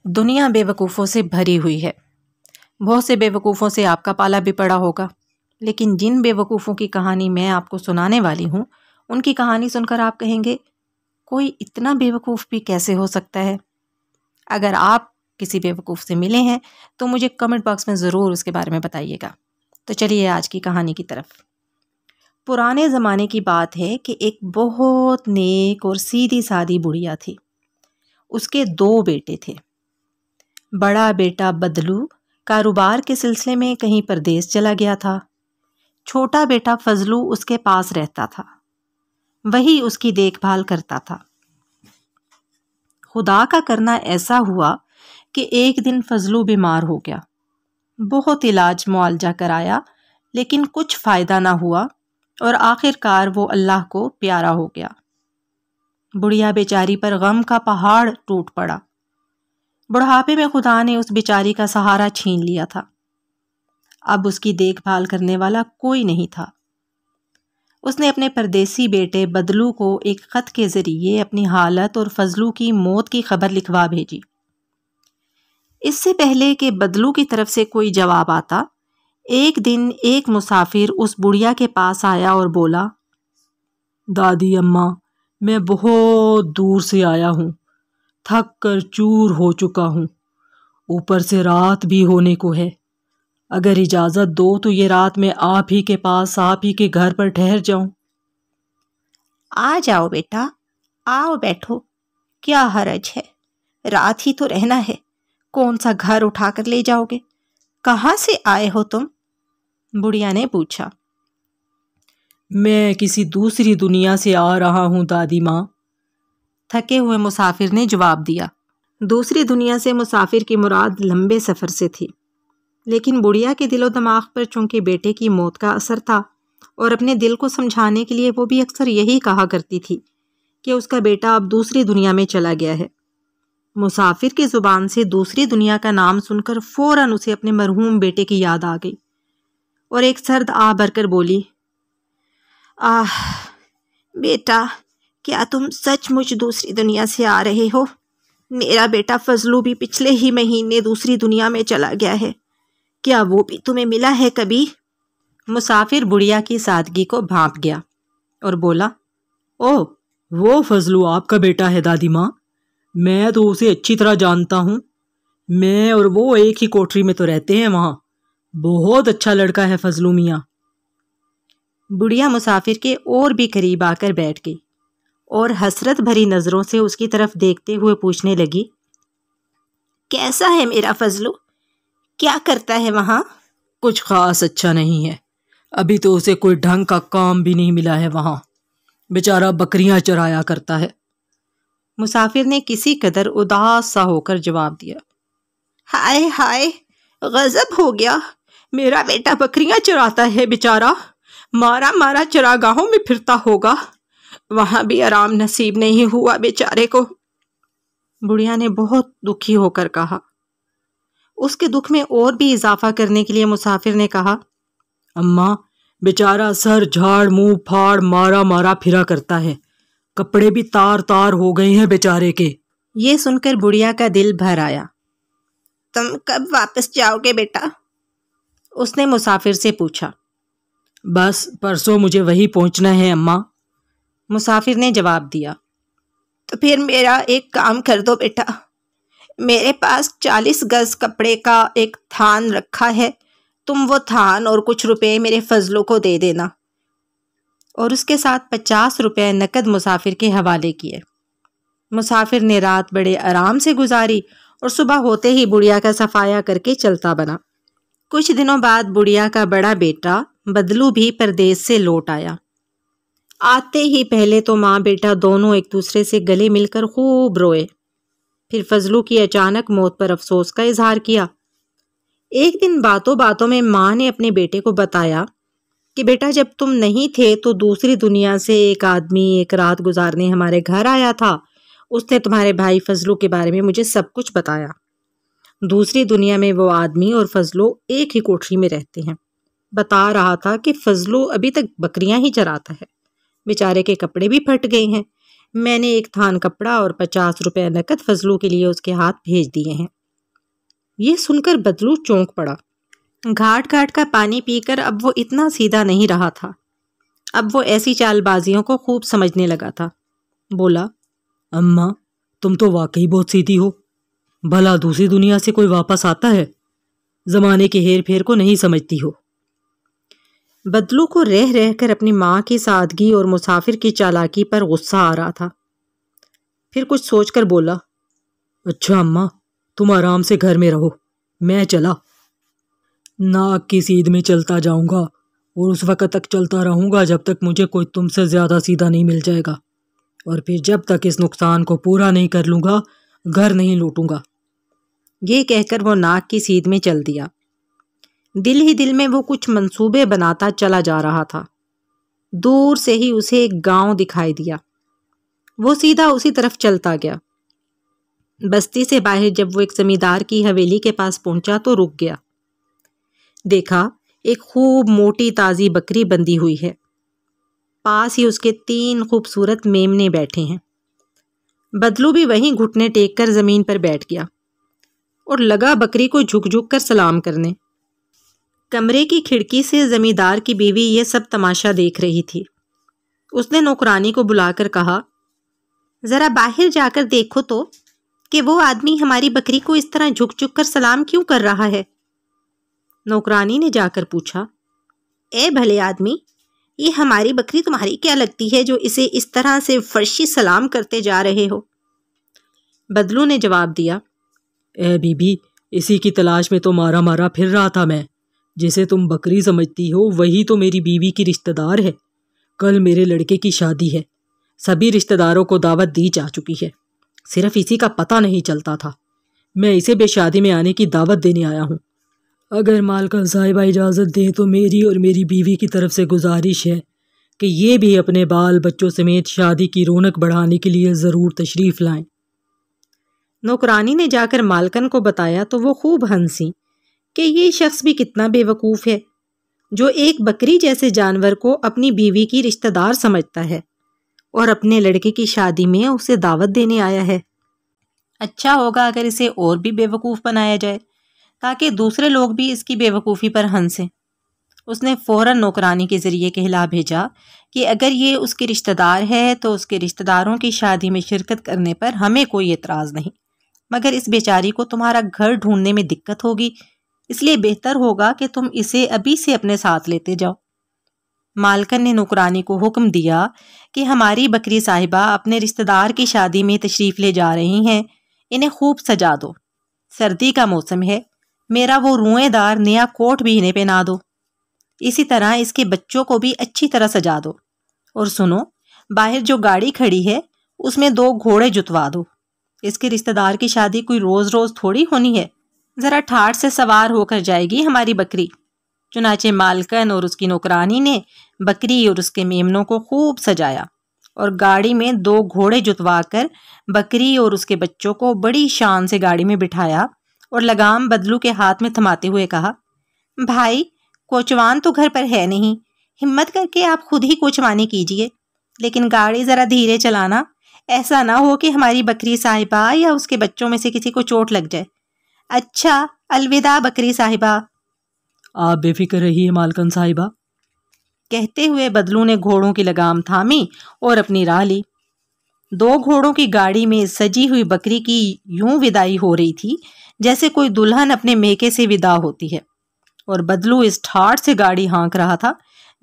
دنیا بیوقوفوں سے بھری ہوئی ہے۔ بہت سے بیوقوفوں سے آپ کا پالا بھی پڑا ہوگا، لیکن جن بیوقوفوں کی کہانی میں آپ کو سنانے والی ہوں، ان کی کہانی سن کر آپ کہیں گے کوئی اتنا بیوقوف بھی کیسے ہو سکتا ہے؟ اگر آپ کسی بیوقوف سے ملے ہیں تو مجھے کمنٹ باکس میں ضرور اس کے بارے میں بتائیے گا۔ تو چلیے آج کی کہانی کی طرف۔ پرانے زمانے کی بات ہے کہ ایک بہت نیک اور سیدھی سادی بڑھیا تھی۔ اس کے 2 بیٹے تھے۔ بڑا بیٹا بدلو کاروبار کے سلسلے میں کہیں پردیس چلا گیا تھا۔ چھوٹا بیٹا فضلو اس کے پاس رہتا تھا، وہی اس کی دیکھ بھال کرتا تھا۔ خدا کا کرنا ایسا ہوا کہ ایک دن فضلو بیمار ہو گیا۔ بہت علاج معالجہ کرایا، لیکن کچھ فائدہ نہ ہوا اور آخر کار وہ اللہ کو پیارا ہو گیا۔ بڑھیا بیچاری پر غم کا پہاڑ ٹوٹ پڑا۔ بڑھاپے میں خدا نے اس بیچاری کا سہارا چھین لیا تھا۔ اب اس کی دیکھ بھال کرنے والا کوئی نہیں تھا۔ اس نے اپنے پردیسی بیٹے بدلو کو ایک خط کے ذریعے اپنی حالت اور فضلو کی موت کی خبر لکھوا بھیجی۔ اس سے پہلے کہ بدلو کی طرف سے کوئی جواب آتا، ایک دن ایک مسافر اس بڑھیا کے پاس آیا اور بولا، دادی اماں، میں بہت دور سے آیا ہوں، تھک کر چور ہو چکا ہوں، اوپر سے رات بھی ہونے کو ہے۔ اگر اجازت دو تو یہ رات میں آپ ہی کے پاس، آپ ہی کے گھر پر ٹھہر جاؤں۔ آ جاؤ بیٹا، آؤ بیٹھو، کیا حرج ہے، رات ہی تو رہنا ہے، کون سا گھر اٹھا کر لے جاؤ گے؟ کہاں سے آئے ہو تم؟ بڑھیا نے پوچھا۔ میں کسی دوسری دنیا سے آ رہا ہوں دادی ماں، تھکے ہوئے مسافر نے جواب دیا۔ دوسری دنیا سے مسافر کی مراد لمبے سفر سے تھی، لیکن بڑھیا کے دل و دماغ پر چونکہ بیٹے کی موت کا اثر تھا اور اپنے دل کو سمجھانے کے لیے وہ بھی اکثر یہی کہا کرتی تھی کہ اس کا بیٹا اب دوسری دنیا میں چلا گیا ہے۔ مسافر کی زبان سے دوسری دنیا کا نام سن کر فوراً اسے اپنے مرحوم بیٹے کی یاد آ گئی اور ایک سرد آہ بھر کر بولی، بیٹا، کیا تم سچ مچ دوسری دنیا سے آ رہے ہو؟ میرا بیٹا فضلو بھی پچھلے ہی مہینے دوسری دنیا میں چلا گیا ہے، کیا وہ بھی تمہیں ملا ہے کبھی؟ مسافر بڑھیا کی سادگی کو بھانپ گیا اور بولا، اوہ، وہ فضلو آپ کا بیٹا ہے دادی ماں، میں تو اسے اچھی طرح جانتا ہوں، میں اور وہ ایک ہی کوٹری میں تو رہتے ہیں وہاں، بہت اچھا لڑکا ہے فضلو میاں۔ بڑھیا مسافر کے اور بھی قریب آ کر بیٹھ گئی اور حسرت بھری نظروں سے اس کی طرف دیکھتے ہوئے پوچھنے لگی، کیسا ہے میرا فضلو؟ کیا کرتا ہے وہاں؟ کچھ خاص اچھا نہیں ہے، ابھی تو اسے کوئی ڈھنگ کا کام بھی نہیں ملا ہے وہاں، بیچارہ بکریاں چرایا کرتا ہے۔ مسافر نے کسی قدر اداس سا ہو کر جواب دیا۔ ہائے ہائے، غضب ہو گیا، میرا بیٹا بکریاں چراتا ہے بیچارہ، مارا مارا چراگاہوں میں پھرتا ہوگا، وہاں بھی آرام نصیب نہیں ہوا بیچارے کو۔ بڑھیا نے بہت دکھی ہو کر کہا۔ اس کے دکھ میں اور بھی اضافہ کرنے کے لیے مسافر نے کہا، اماں، بیچارہ سر جھاڑ منہ پھاڑ مارا مارا پھرا کرتا ہے، کپڑے بھی تار تار ہو گئے ہیں بیچارے کے۔ یہ سن کر بڑھیا کا دل بھر آیا۔ تم کب واپس جاؤ گے بیٹا؟ اس نے مسافر سے پوچھا۔ بس پرسوں مجھے وہی پہنچنا ہے اماں، مسافر نے جواب دیا۔ تو پھر میرا ایک کام کر دو بیٹا، میرے پاس 40 گز کپڑے کا ایک تھان رکھا ہے، تم وہ تھان اور کچھ روپے میرے فضلوں کو دے دینا۔ اور اس کے ساتھ 50 روپے نقد مسافر کے حوالے کیے۔ مسافر نے رات بڑے آرام سے گزاری اور صبح ہوتے ہی بڑھیا کا صفایا کر کے چلتا بنا۔ کچھ دنوں بعد بڑھیا کا بڑا بیٹا بدلو بھی پردیس سے لوٹ آیا۔ آتے ہی پہلے تو ماں بیٹا دونوں ایک دوسرے سے گلے مل کر خوب روئے، پھر فضلو کی اچانک موت پر افسوس کا اظہار کیا۔ ایک دن باتوں باتوں میں ماں نے اپنے بیٹے کو بتایا کہ بیٹا، جب تم نہیں تھے تو دوسری دنیا سے ایک آدمی ایک رات گزارنے ہمارے گھر آیا تھا، اس نے تمہارے بھائی فضلو کے بارے میں مجھے سب کچھ بتایا۔ دوسری دنیا میں وہ آدمی اور فضلو ایک ہی کوٹری میں رہتے ہیں۔ بتا رہا تھا کہ فضلو ابھی تک بکریاں ہی چراتا ہے، بیچارے کے کپڑے بھی پھٹ گئے ہیں، میں نے ایک تھان کپڑا اور 50 روپے نقد فضلو کے لیے اس کے ہاتھ بھیج دیے ہیں۔ یہ سن کر بدلو چونک پڑا۔ گھاٹ گھاٹ کا پانی پی کر اب وہ اتنا سیدھا نہیں رہا تھا۔ اب وہ ایسی چال بازیوں کو خوب سمجھنے لگا تھا۔ بولا، اماں تم تو واقعی بہت سیدھی ہو، بھلا دوسری دنیا سے کوئی واپس آتا ہے؟ زمانے کے ہیر پھیر کو نہیں سمجھتی ہو۔ بدلو کو رہ رہ کر اپنی ماں کی سادگی اور مسافر کی چالاکی پر غصہ آ رہا تھا۔ پھر کچھ سوچ کر بولا، اچھا اماں تم آرام سے گھر میں رہو، میں چلا۔ ناک کی سیدھ میں چلتا جاؤں گا اور اس وقت تک چلتا رہوں گا جب تک مجھے کوئی تم سے زیادہ سیدھا نہیں مل جائے گا، اور پھر جب تک اس نقصان کو پورا نہیں کر لوں گا گھر نہیں لوٹوں گا۔ یہ کہہ کر وہ ناک کی سیدھ میں چل دیا۔ دل ہی دل میں وہ کچھ منصوبے بناتا چلا جا رہا تھا۔ دور سے ہی اسے ایک گاؤں دکھائی دیا۔ وہ سیدھا اسی طرف چلتا گیا۔ بستی سے باہر جب وہ ایک زمیندار کی حویلی کے پاس پہنچا تو رک گیا۔ دیکھا ایک خوب موٹی تازی بکری بندھی ہوئی ہے۔ پاس ہی اس کے 3 خوبصورت میمنے بیٹھے ہیں۔ بدلو بھی وہیں گھٹنے ٹیک کر زمین پر بیٹھ گیا اور لگا بکری کو جھک جھک کر سلام کرنے۔ کمرے کی کھڑکی سے زمیندار کی بیوی یہ سب تماشا دیکھ رہی تھی۔ اس نے نوکرانی کو بلا کر کہا، ذرا باہر جا کر دیکھو تو کہ وہ آدمی ہماری بکری کو اس طرح جھک جھک کر سلام کیوں کر رہا ہے۔ نوکرانی نے جا کر پوچھا، اے بھلے آدمی، یہ ہماری بکری تمہاری کیا لگتی ہے جو اسے اس طرح سے فرشی سلام کرتے جا رہے ہو؟ بدلو نے جواب دیا، اے بی بی، اسی کی تلاش میں تو مارا مارا پھر رہا تھا میں۔ جسے تم بکری سمجھتی ہو وہی تو میری بیوی کی رشتہ دار ہے۔ کل میرے لڑکے کی شادی ہے، سبھی رشتہ داروں کو دعوت دی جا چکی ہے، صرف اسی کا پتہ نہیں چلتا تھا۔ میں اسے بے شادی میں آنے کی دعوت دینے آیا ہوں۔ اگر مالکہ صاحبہ اجازت دیں تو میری اور میری بیوی کی طرف سے گزارش ہے کہ یہ بھی اپنے بال بچوں سمیت شادی کی رونق بڑھانے کے لیے ضرور تشریف لائیں۔ نوکرانی نے جا کر مالکن کو بتایا تو وہ خوب ہنسی کہ یہ شخص بھی کتنا بے وقوف ہے جو ایک بکری جیسے جانور کو اپنی بیوی کی رشتہ دار سمجھتا ہے اور اپنے لڑکے کی شادی میں اسے دعوت دینے آیا ہے۔ اچھا ہوگا اگر اسے اور بھی بے وقوف بنایا جائے تاکہ دوسرے لوگ بھی اس کی بے وقوفی پر ہنسیں۔ اس نے فوراً نوکرانی کے ذریعے کہلا بھیجا کہ اگر یہ اس کی رشتہ دار ہے تو اس کے رشتہ داروں کی شادی میں شرکت کرنے پر ہمیں کوئی اعتراض نہیں، مگر اس بیچاری کو تمہارا گھر ڈھونڈنے میں دقت ہوگی، اس لیے بہتر ہوگا کہ تم اسے ابھی سے اپنے ساتھ لیتے جاؤ۔ مالکن نے نوکرانی کو حکم دیا کہ ہماری بکری صاحبہ اپنے رشتہ دار کی شادی میں تشریف لے جا رہی ہیں، انہیں خوب سجا دو۔ سردی کا موسم ہے، میرا وہ روئیں دار نیا کوٹ بھی انہیں پہنا دو۔ اسی طرح اس کے بچوں کو بھی اچھی طرح سجا دو، اور سنو، باہر جو گاڑی کھڑی ہے اس میں 2 گھوڑے جتوا دو۔ اس کے رشتہ دار کی شادی کوئی روز روز تھوڑی ہونی ہے، ذرا ٹھاٹھ سے سوار ہو کر جائے گی ہماری بکری۔ چنانچہ مالکن اور اس کی نوکرانی نے بکری اور اس کے میمنوں کو خوب سجایا اور گاڑی میں 2 گھوڑے جتوا کر بکری اور اس کے بچوں کو بڑی شان سے گاڑی میں بٹھایا اور لگام بدلو کے ہاتھ میں تھماتے ہوئے کہا، بھائی کوچوان تو گھر پر ہے نہیں، ہمت کر کے آپ خود ہی کوچوانی کیجئے، لیکن گاڑی ذرا دھیرے چلانا، ایسا نہ ہو کہ ہماری بکری صاحبہ یا اس کے بچوں میں سے کسی کو چوٹ لگ جائے۔ اچھا، الوداع بکری صاحبہ۔ آپ بے فکر رہیے مالکن صاحبہ۔ کہتے ہوئے بدلو نے گھوڑوں کی لگام تھامی اور اپنی راہ لی۔ 2 گھوڑوں کی گاڑی میں سجی ہوئی بکری کی یوں وداعی ہو رہی تھی جیسے کوئی دلہن اپنے میکے سے ودا ہوتی ہے، اور بدلو اس ٹھاٹھ سے گاڑی ہانک رہا تھا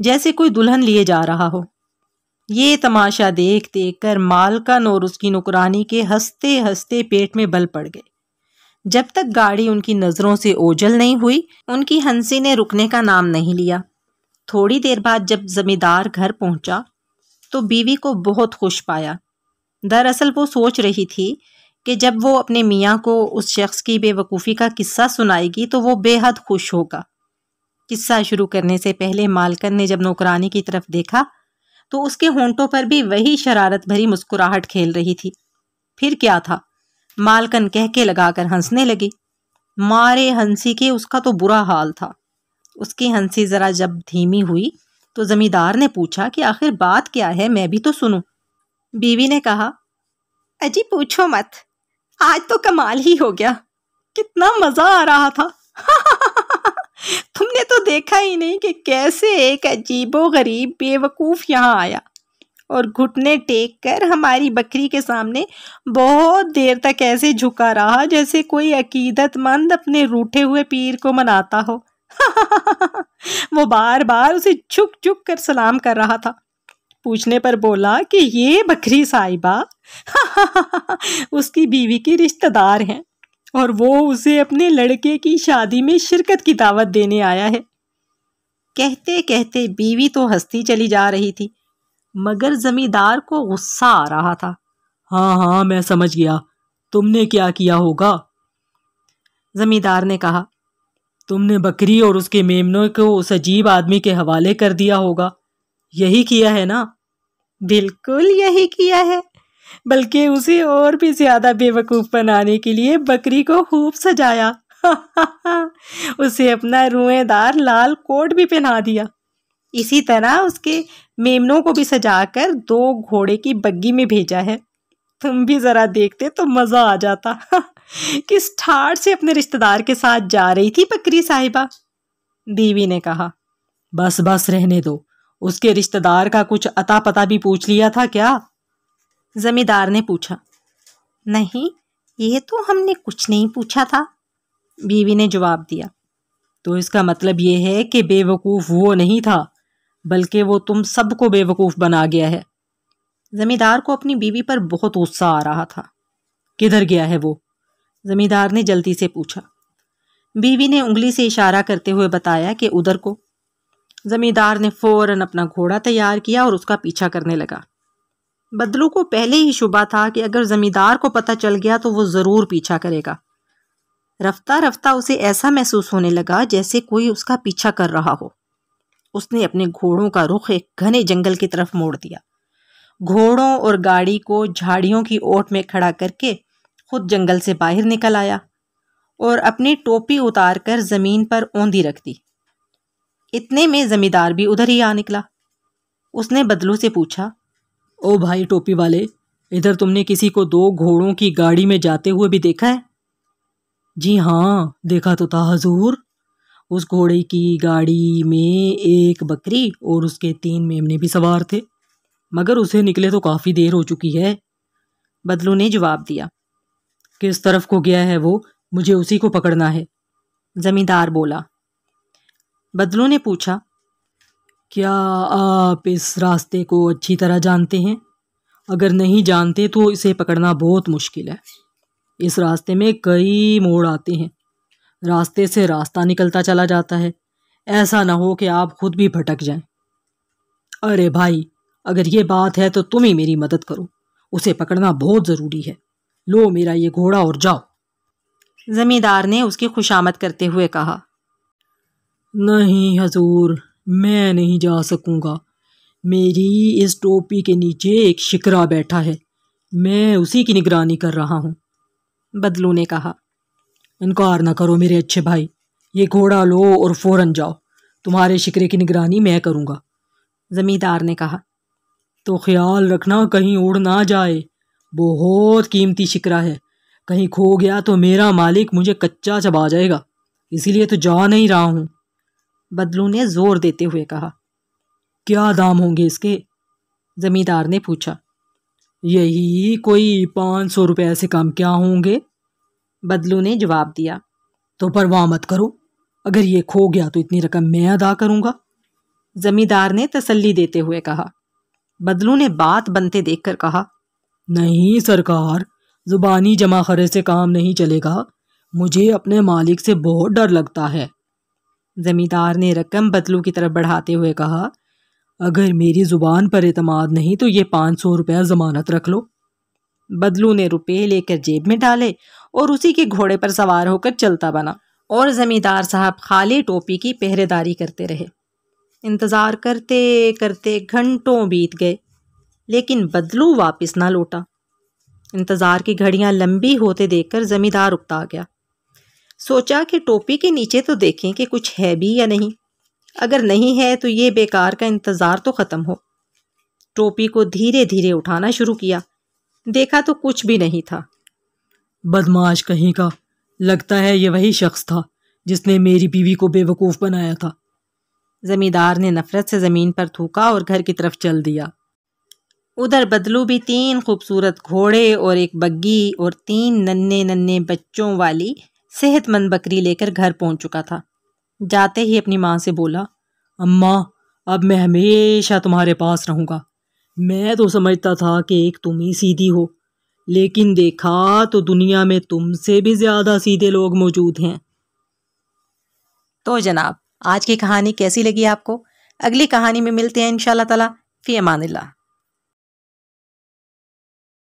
جیسے کوئی دلہن لیے جا رہا ہو۔ یہ تماشا دیکھ دیکھ کر مالکن اور اس کی نوکرانی کے ہنستے ہنستے پیٹ میں بل پڑ گئے۔ جب تک گاڑی ان کی نظروں سے اوجھل نہیں ہوئی ان کی ہنسی نے رکنے کا نام نہیں لیا۔ تھوڑی دیر بعد جب زمیندار گھر پہنچا تو بیوی کو بہت خوش پایا۔ دراصل وہ سوچ رہی تھی کہ جب وہ اپنے میاں کو اس شخص کی بے وقوفی کا قصہ سنائے گی تو وہ بے حد خوش ہوگا۔ قصہ شروع کرنے سے پہلے مالکن نے جب نوکرانی کی طرف دیکھا تو اس کے ہونٹوں پر بھی وہی شرارت بھری مسکراہٹ کھیل رہی تھی۔ پھر کیا تھا، مالکن کہہ کے لگا کر ہنسنے لگی۔ مارے ہنسی کے اس کا تو برا حال تھا۔ اس کی ہنسی ذرا جب دھیمی ہوئی تو زمیندار نے پوچھا کہ آخر بات کیا ہے، میں بھی تو سنوں۔ بیوی نے کہا، اجی پوچھو مت، آج تو کمال ہی ہو گیا۔ کتنا مزہ آ رہا تھا۔ تم نے تو دیکھا ہی نہیں کہ کیسے ایک عجیب و غریب بے وقوف یہاں آیا اور گھٹنے ٹیک کر ہماری بکری کے سامنے بہت دیر تک ایسے جھکا رہا جیسے کوئی عقیدت مند اپنے روٹھے ہوئے پیر کو مناتا ہو۔ وہ بار بار اسے جھک جھک کر سلام کر رہا تھا۔ پوچھنے پر بولا کہ یہ بکری صاحبہ اس کی بیوی کی رشتہ دار ہیں اور وہ اسے اپنے لڑکے کی شادی میں شرکت کی دعوت دینے آیا ہے۔ کہتے کہتے بیوی تو ہنستی چلی جا رہی تھی مگر زمیندار کو غصہ آ رہا تھا۔ ہاں ہاں میں سمجھ گیا، تم نے کیا کیا ہوگا؟ زمیندار نے کہا، تم نے بکری اور اس کے میمنوں کو اس عجیب آدمی کے حوالے کر دیا ہوگا، یہی کیا ہے نا؟ بالکل یہی کیا ہے، بلکہ اسے اور بھی زیادہ بے وقوف بنانے کے لیے بکری کو خوب سجایا۔ اسے اپنا روئیں دار لال کوٹ بھی پہنا دیا۔ اسی طرح اس کے میمنوں کو بھی سجا کر 2 گھوڑے کی بگی میں بھیجا ہے۔ تم بھی ذرا دیکھتے تو مزہ آ جاتا۔ کس ٹھاٹ سے اپنے رشتہ دار کے ساتھ جا رہی تھی بکری صاحبہ؟ بیوی نے کہا۔ بس بس رہنے دو، اس کے رشتہ دار کا کچھ عطا پتہ بھی پوچھ لیا تھا کیا؟ زمیندار نے پوچھا۔ نہیں، یہ تو ہم نے کچھ نہیں پوچھا تھا، بیوی نے جواب دیا۔ تو اس کا مطلب یہ ہے کہ بے وقوف وہ نہیں تھا بلکہ وہ تم سب کو بے وقوف بنا گیا ہے۔ زمیندار کو اپنی بیوی پر بہت غصہ آ رہا تھا۔ کدھر گیا ہے وہ؟ زمیندار نے جلدی سے پوچھا۔ بیوی نے انگلی سے اشارہ کرتے ہوئے بتایا کہ ادھر کو۔ زمیندار نے فوراً اپنا گھوڑا تیار کیا اور اس کا پیچھا کرنے لگا۔ بدلو کو پہلے ہی شبہ تھا کہ اگر زمیندار کو پتہ چل گیا تو وہ ضرور پیچھا کرے گا۔ رفتہ رفتہ اسے ایسا محسوس ہونے لگا جیسے کوئی اس کا پیچھا کر رہا ہو۔ اس نے اپنے گھوڑوں کا رخ ایک گھنے جنگل کی طرف موڑ دیا۔ گھوڑوں اور گاڑی کو جھاڑیوں کی اوٹ میں کھڑا کر کے خود جنگل سے باہر نکل آیا اور اپنی ٹوپی اتار کر زمین پر اوندھی رکھ دی۔ اتنے میں زمیندار بھی ادھر ہی آ نکلا۔ اس نے بدلو سے پوچھا، او بھائی ٹوپی والے، ادھر تم نے کسی کو 2 گھوڑوں کی گاڑی میں جاتے ہوئے بھی دیکھا ہے؟ جی ہاں، دیکھا تو تھا حضور۔ اس گھوڑے کی گاڑی میں ایک بکری اور اس کے 3 میمنے بھی سوار تھے، مگر اسے نکلے تو کافی دیر ہو چکی ہے۔ بدلو نے جواب دیا۔ کس طرف کو گیا ہے وہ؟ مجھے اسی کو پکڑنا ہے، زمیندار بولا۔ بدلو نے پوچھا، کیا آپ اس راستے کو اچھی طرح جانتے ہیں؟ اگر نہیں جانتے تو اسے پکڑنا بہت مشکل ہے۔ اس راستے میں کئی موڑ آتے ہیں، راستے سے راستہ نکلتا چلا جاتا ہے، ایسا نہ ہو کہ آپ خود بھی بھٹک جائیں۔ ارے بھائی، اگر یہ بات ہے تو تم ہی میری مدد کرو، اسے پکڑنا بہت ضروری ہے۔ لو میرا یہ گھوڑا اور جاؤ۔ زمیندار نے اس کی خوشامد کرتے ہوئے کہا۔ نہیں حضور، میں نہیں جا سکوں گا، میری اس ٹوپی کے نیچے ایک شکرا بیٹھا ہے، میں اسی کی نگرانی کر رہا ہوں۔ بدلو نے کہا۔ انکار نہ کرو میرے اچھے بھائی، یہ گھوڑا لو اور فوراً جاؤ، تمہارے شکرے کی نگرانی میں کروں گا۔ زمیندار نے کہا۔ تو خیال رکھنا کہیں اڑ نہ جائے، بہت قیمتی شکرا ہے، کہیں کھو گیا تو میرا مالک مجھے کچا چبا جائے گا، اسی لیے تو جا نہیں رہا ہوں۔ بدلو نے زور دیتے ہوئے کہا۔ کیا دام ہوں گے اس کے؟ زمیندار نے پوچھا۔ یہی کوئی 500 روپے سے کم کیا ہوں گے، بدلو نے جواب دیا۔ تو پرواہ مت کرو، اگر یہ کھو گیا تو اتنی رقم میں ادا کروں گا، زمیندار نے تسلی دیتے ہوئے کہا۔ بدلو نے بات بنتے دیکھ کر کہا، نہیں سرکار، زبانی جمع خرے سے کام نہیں چلے گا، مجھے اپنے مالک سے بہت ڈر لگتا ہے۔ زمیندار نے رقم بدلو کی طرف بڑھاتے ہوئے کہا، اگر میری زبان پر اعتماد نہیں تو یہ 500 روپے ضمانت رکھ لو۔ بدلو نے روپے لے کر جیب میں ڈالے اور اسی کے گھوڑے پر سوار ہو کر چلتا بنا، اور زمیندار صاحب خالی ٹوپی کی پہرے داری کرتے رہے۔ انتظار کرتے کرتے گھنٹوں بیت گئے لیکن بدلو واپس نہ لوٹا۔ انتظار کی گھڑیاں لمبی ہوتے دیکھ کر زمیندار اکتا گیا۔ سوچا کہ ٹوپی کے نیچے تو دیکھیں کہ کچھ ہے بھی یا نہیں، اگر نہیں ہے تو یہ بیکار کا انتظار تو ختم ہو۔ ٹوپی کو دھیرے دھیرے اٹھانا شروع کیا، دیکھا تو کچھ بھی نہیں تھا۔ بدمعاش کہیں کا، لگتا ہے یہ وہی شخص تھا جس نے میری بیوی کو بے وقوف بنایا تھا۔ زمیندار نے نفرت سے زمین پر تھوکا اور گھر کی طرف چل دیا۔ ادھر بدلو بھی 3 خوبصورت گھوڑے اور ایک بگی اور 3 ننھے ننھے بچوں والی صحت مند بکری لے کر گھر پہنچ چکا تھا۔ جاتے ہی اپنی ماں سے بولا، اماں اب میں ہمیشہ تمہارے پاس رہوں گا۔ میں تو سمجھتا تھا کہ ایک تم ہی سیدھی ہو، لیکن دیکھا تو دنیا میں تم سے بھی زیادہ سیدھے لوگ موجود ہیں۔ تو جناب آج کی کہانی کیسی لگی آپ کو؟ اگلی کہانی میں ملتے ہیں انشاءاللہ تعالی۔ فی امان اللہ۔